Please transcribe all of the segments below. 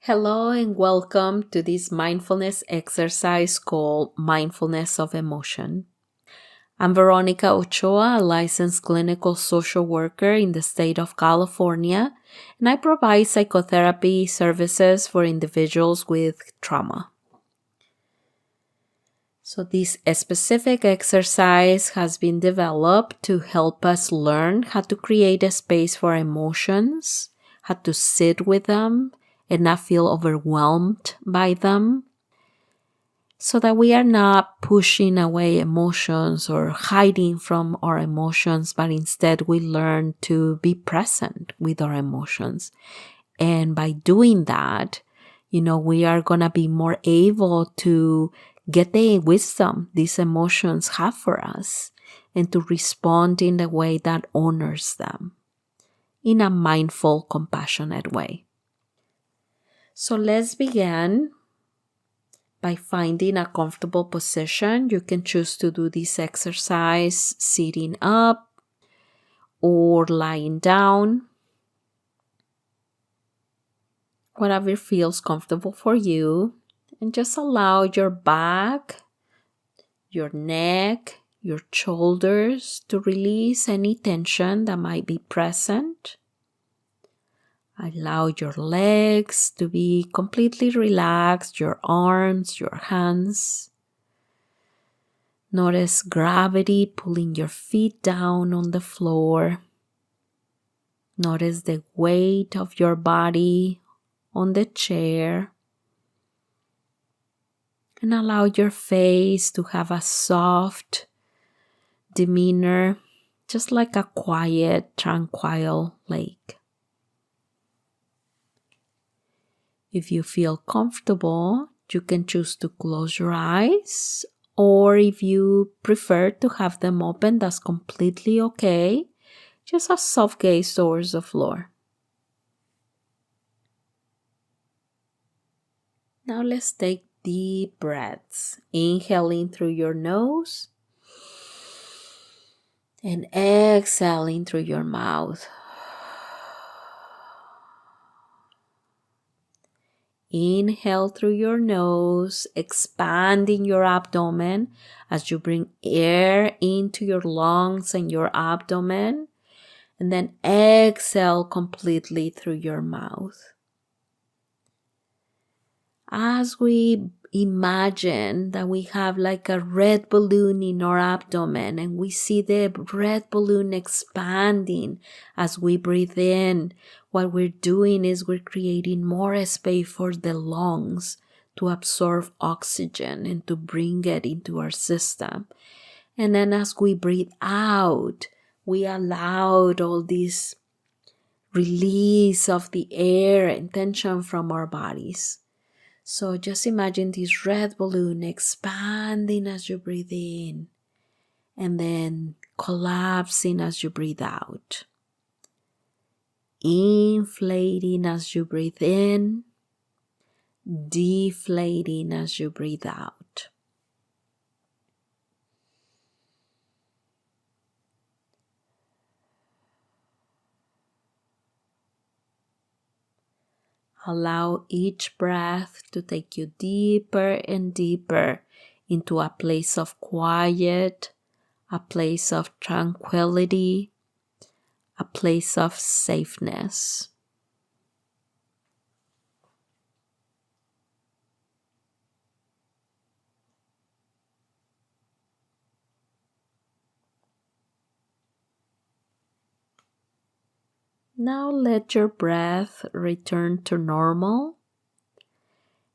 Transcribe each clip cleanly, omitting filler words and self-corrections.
Hello and welcome to this mindfulness exercise called Mindfulness of Emotion. I'm Veronica Ochoa, a licensed clinical social worker in the state of California, and I provide psychotherapy services for individuals with trauma. So this specific exercise has been developed to help us learn how to create a space for emotions, how to sit with them, and not feel overwhelmed by them, so that we are not pushing away emotions or hiding from our emotions, but instead we learn to be present with our emotions. And by doing that, we are going to be more able to get the wisdom these emotions have for us and to respond in a way that honors them in a mindful, compassionate way. So let's begin by finding a comfortable position. You can choose to do this exercise sitting up or lying down, whatever feels comfortable for you. And just allow your back, your neck, your shoulders to release any tension that might be present. Allow your legs to be completely relaxed, your arms, your hands. Notice gravity pulling your feet down on the floor. Notice the weight of your body on the chair. And allow your face to have a soft demeanor, just like a quiet, tranquil lake. If you feel comfortable, you can choose to close your eyes, or if you prefer to have them open, that's completely okay. Just a soft gaze towards the floor. Now let's take deep breaths, inhaling through your nose and exhaling through your mouth. Inhale through your nose, expanding your abdomen as you bring air into your lungs and your abdomen, and then exhale completely through your mouth. As we imagine that we have like a red balloon in our abdomen and we see the red balloon expanding as we breathe in, what we're doing is we're creating more space for the lungs to absorb oxygen and to bring it into our system. And then as we breathe out, we allowed all this release of the air and tension from our bodies. So just imagine this red balloon expanding as you breathe in and then collapsing as you breathe out. Inflating as you breathe in, deflating as you breathe out. Allow each breath to take you deeper and deeper into a place of quiet, a place of tranquility, a place of safeness. Now let your breath return to normal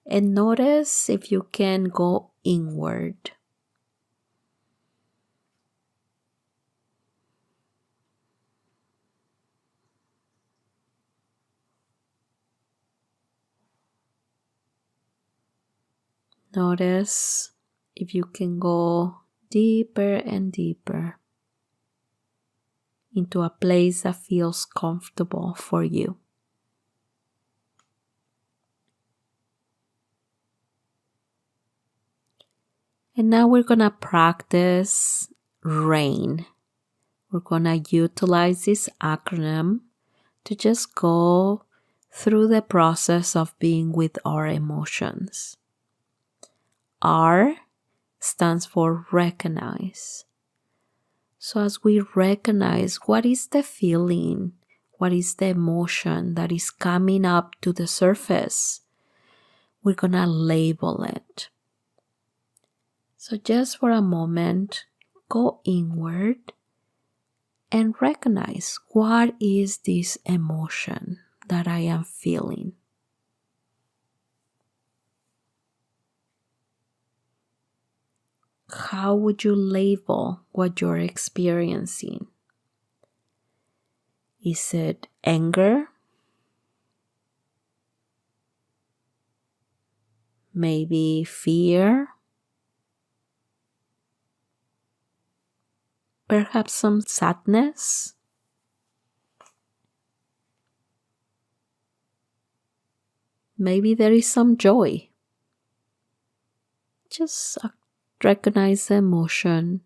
and notice if you can go inward. Notice if you can go deeper and deeper into a place that feels comfortable for you. And now we're going to practice RAIN. We're going to utilize this acronym to just go through the process of being with our emotions. R stands for recognize. So as we recognize what is the feeling, what is the emotion that is coming up to the surface, we're gonna label it. So just for a moment, go inward and recognize what is this emotion that I am feeling. How would you label what you're experiencing? Is it anger? Maybe fear? Perhaps some sadness? Maybe there is some joy. Just recognize the emotion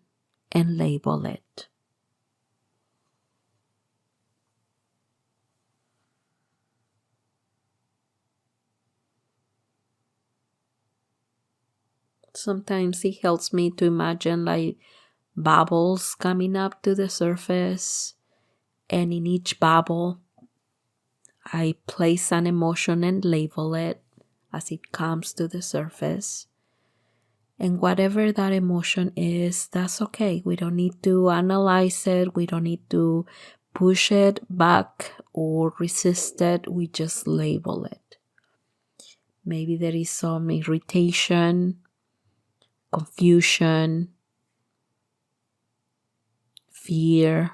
and label it. Sometimes it helps me to imagine like bubbles coming up to the surface, and in each bubble I place an emotion and label it as it comes to the surface. And whatever that emotion is, that's okay. We don't need to analyze it. We don't need to push it back or resist it. We just label it. Maybe there is some irritation, confusion, fear,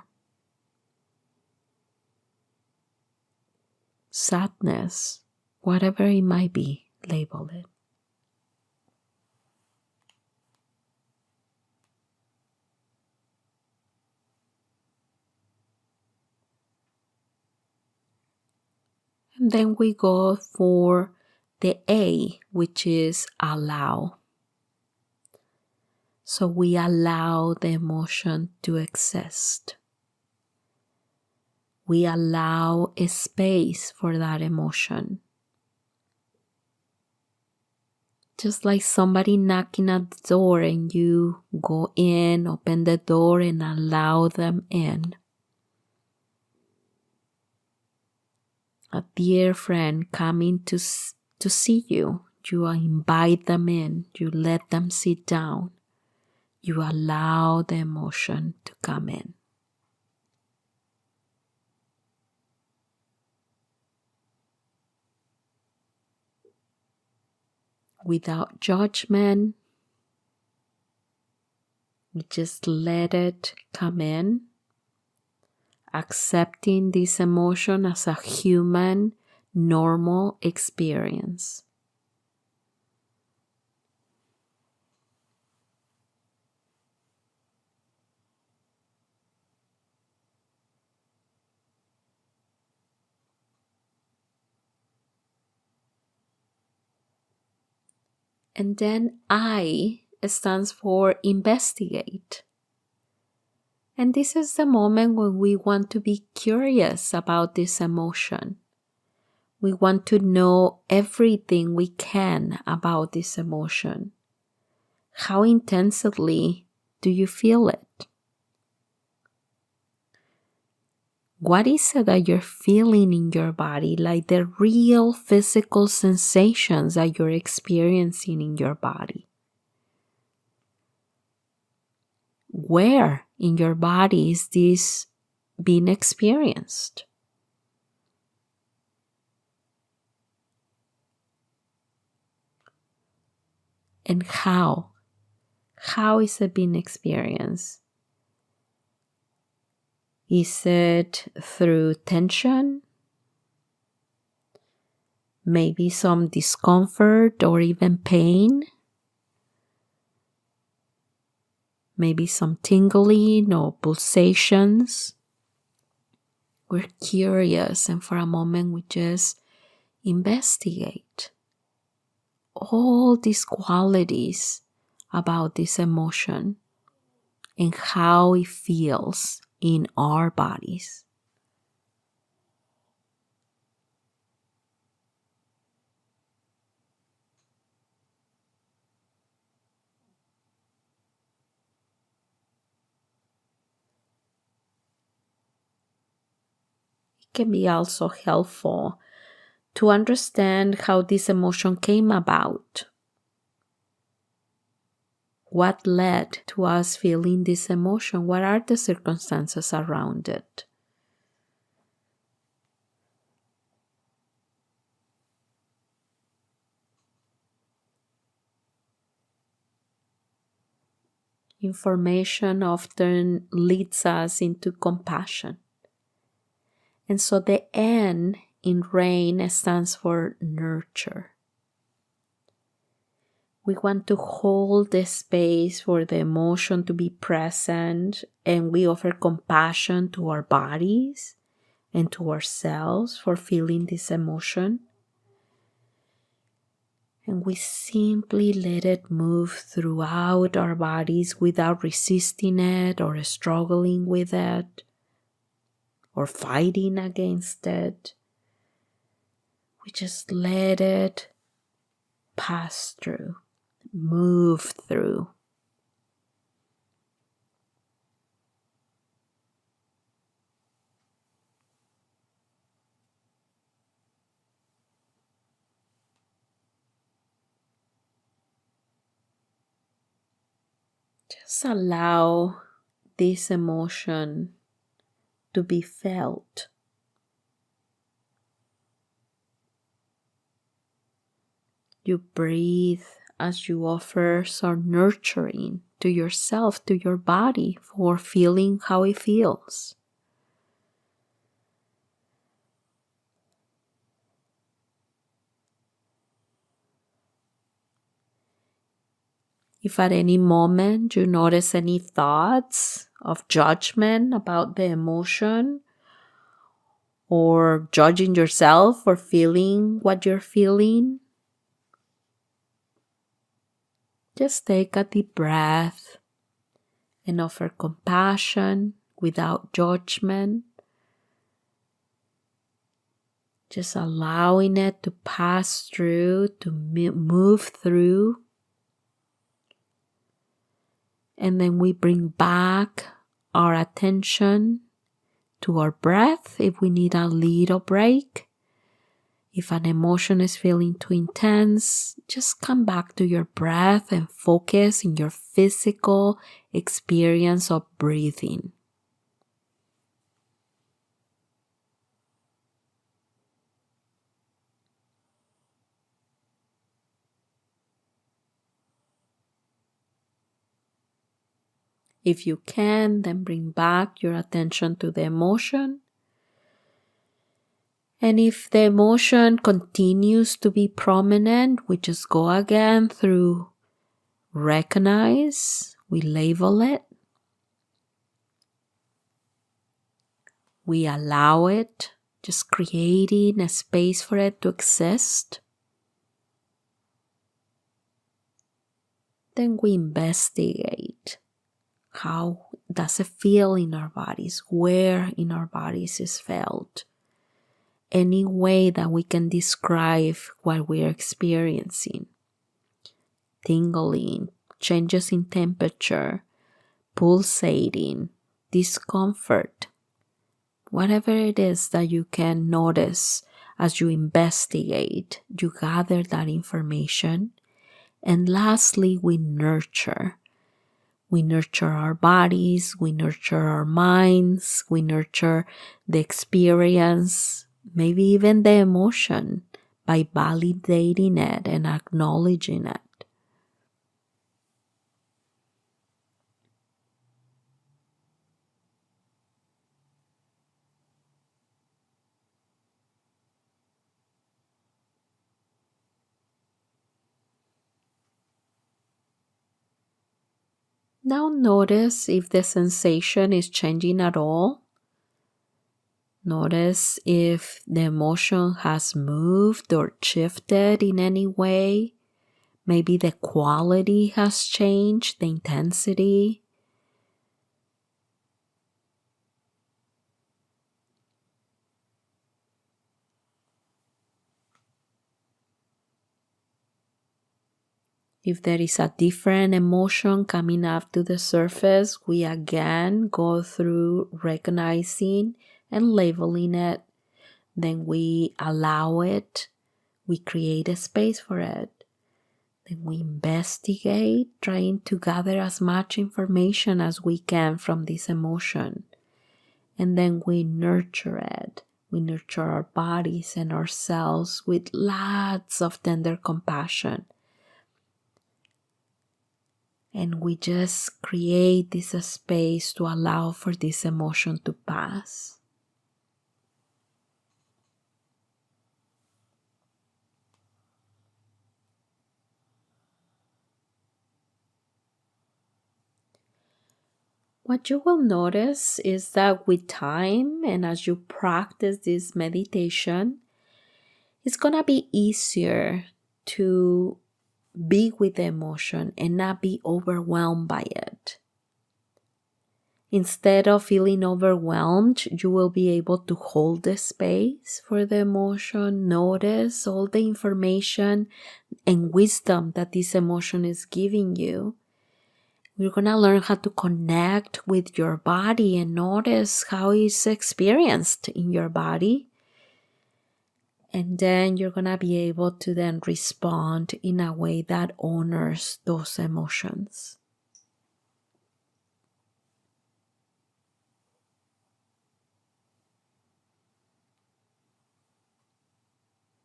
sadness, whatever it might be, label it. And then we go for the A, which is allow. So we allow the emotion to exist. We allow a space for that emotion. Just like somebody knocking at the door and you go in, open the door and allow them in. A dear friend coming to see you, you invite them in, you let them sit down, you allow the emotion to come in. Without judgment, we just let it come in, accepting this emotion as a human, normal experience. And then I stands for investigate. And this is the moment when we want to be curious about this emotion. We want to know everything we can about this emotion. How intensely do you feel it? What is it that you're feeling in your body, like the real physical sensations that you're experiencing in your body? Where in your body is this being experienced? And how? How is it being experienced? Is it through tension? Maybe some discomfort or even pain? Maybe some tingling or pulsations? We're curious, and for a moment we just investigate all these qualities about this emotion and how it feels in our bodies. can be also helpful to understand how this emotion came about. What led to us feeling this emotion? What are the circumstances around it? Information often leads us into compassion. And so the N in RAIN stands for nurture. We want to hold the space for the emotion to be present, and we offer compassion to our bodies and to ourselves for feeling this emotion. And we simply let it move throughout our bodies without resisting it or struggling with it or fighting against it. We just let it pass through, move through. Just allow this emotion to be felt. You breathe as you offer some nurturing to yourself, to your body, for feeling how it feels. If at any moment you notice any thoughts of judgment about the emotion, or judging yourself for feeling what you're feeling, just take a deep breath and offer compassion without judgment. Just allowing it to pass through, to move through. And then we bring back our attention to our breath if we need a little break. If an emotion is feeling too intense, just come back to your breath and focus in your physical experience of breathing. If you can, then bring back your attention to the emotion. And if the emotion continues to be prominent, we just go again through recognize, we label it, we allow it, just creating a space for it to exist. Then we investigate. How does it feel in our bodies? Where in our bodies is felt? Any way that we can describe what we're experiencing. Tingling, changes in temperature, pulsating, discomfort. Whatever it is that you can notice as you investigate, you gather that information. And lastly, we nurture. We nurture our bodies, we nurture our minds, we nurture the experience, maybe even the emotion, by validating it and acknowledging it. Now notice if the sensation is changing at all. Notice if the emotion has moved or shifted in any way. Maybe the quality has changed, the intensity. If there is a different emotion coming up to the surface, we again go through recognizing and labeling it Then we allow it. We create a space for it. Then we investigate, trying to gather as much information as we can from this emotion. And then we nurture it. We nurture our bodies and ourselves with lots of tender compassion. And we just create this space to allow for this emotion to pass. What you will notice is that with time and as you practice this meditation, it's going to be easier to be with the emotion and not be overwhelmed by it. Instead of feeling overwhelmed, you will be able to hold the space for the emotion, notice all the information and wisdom that this emotion is giving you. You're going to learn how to connect with your body and notice how it's experienced in your body. And then you're going to be able to then respond in a way that honors those emotions.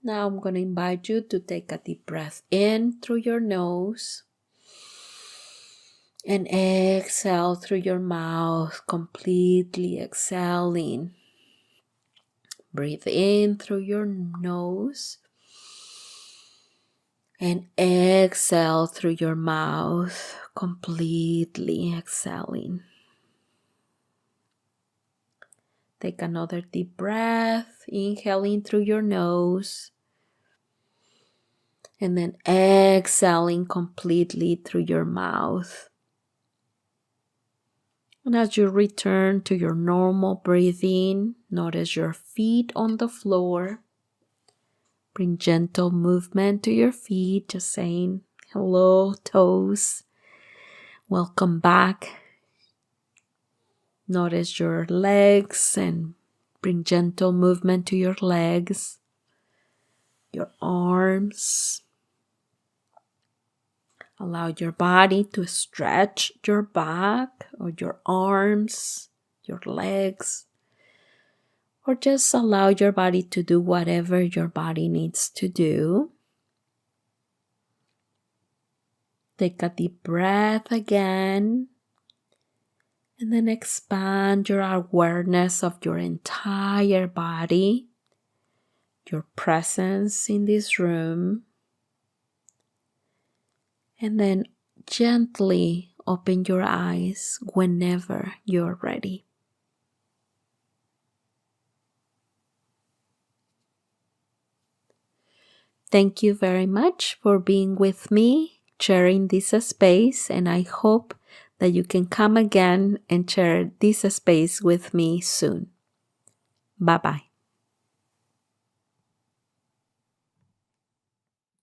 Now I'm going to invite you to take a deep breath in through your nose and exhale through your mouth, completely exhaling. Breathe in through your nose and exhale through your mouth, completely exhaling. Take another deep breath, inhaling through your nose and then exhaling completely through your mouth. And as you return to your normal breathing, notice your feet on the floor. Bring gentle movement to your feet, just saying, hello, toes. Welcome back. Notice your legs and bring gentle movement to your legs, your arms. Allow your body to stretch your back or your arms, your legs, or just allow your body to do whatever your body needs to do. Take a deep breath again, and then expand your awareness of your entire body, your presence in this room. And then gently open your eyes whenever you're ready. Thank you very much for being with me, sharing this space, and I hope that you can come again and share this space with me soon. Bye-bye.